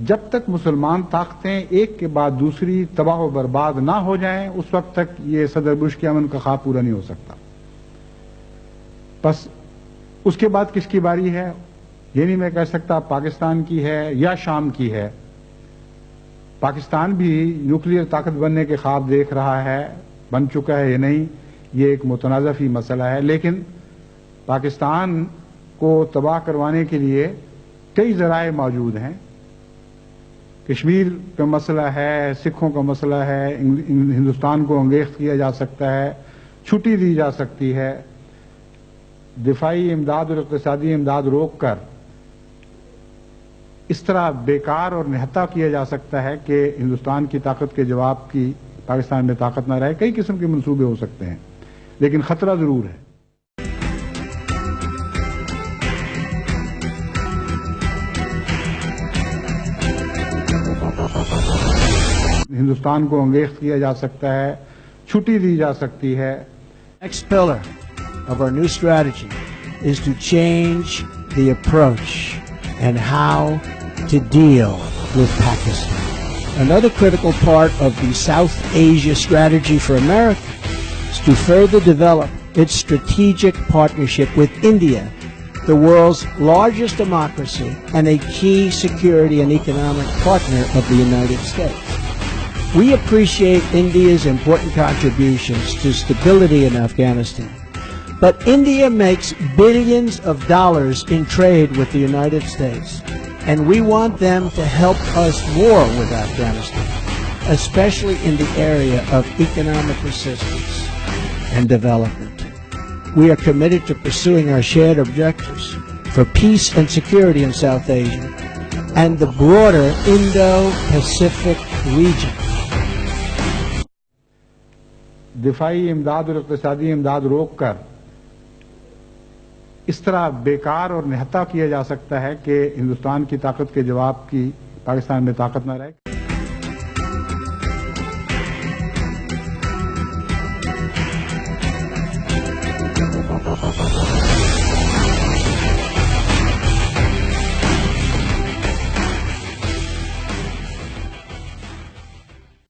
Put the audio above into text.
जब तक मुसलमान ताकतें एक के बाद दूसरी तबाह व बर्बाद ना हो जाएं, उस वक्त तक ये सदर बुश के अमन का ख्वाब पूरा नहीं हो सकता। बस उसके बाद किसकी बारी है, ये नहीं मैं कह सकता पाकिस्तान की है या शाम की है। पाकिस्तान भी न्यूक्लियर ताकत बनने के ख्वाब देख रहा है, बन चुका है या नहीं, ये एक मुतनाज़ा फी मसला है। लेकिन पाकिस्तान को तबाह करवाने के लिए कई ज़राए मौजूद हैं। कश्मीर का मसला है, सिखों का मसला है, हिंदुस्तान को अंगेख्त किया जा सकता है, छुट्टी दी जा सकती है, दिफाई इमदाद और इक़्तिसादी इमदाद रोक कर इस तरह बेकार और निहत्ता किया जा सकता है कि हिंदुस्तान की ताकत के जवाब की पाकिस्तान में ताकत न रहे। कई किस्म के मंसूबे हो सकते हैं, लेकिन खतरा जरूर है। हिंदुस्तान को अंगेख्त किया जा सकता है, छुट्टी दी जा सकती है। Next pillar of our new strategy is to change the approach and how to deal with Pakistan. Another critical part of the South Asia strategy for America is to further develop its strategic partnership with India, the world's largest democracy and a key security and economic partner of the United States. We appreciate India's important contributions to stability in Afghanistan, but India makes billions of dollars in trade with the United States, and we want them to help us more with Afghanistan, especially in the area of economic assistance and development. We are committed to pursuing our shared objectives for peace and security in South Asia and the broader Indo-Pacific region. दिफाई इमदाद और इक़्तिसादी इमदाद रोक कर इस तरह बेकार और निहत्ता किया जा सकता है कि हिंदुस्तान की ताकत के जवाब की पाकिस्तान में ताकत न रहे।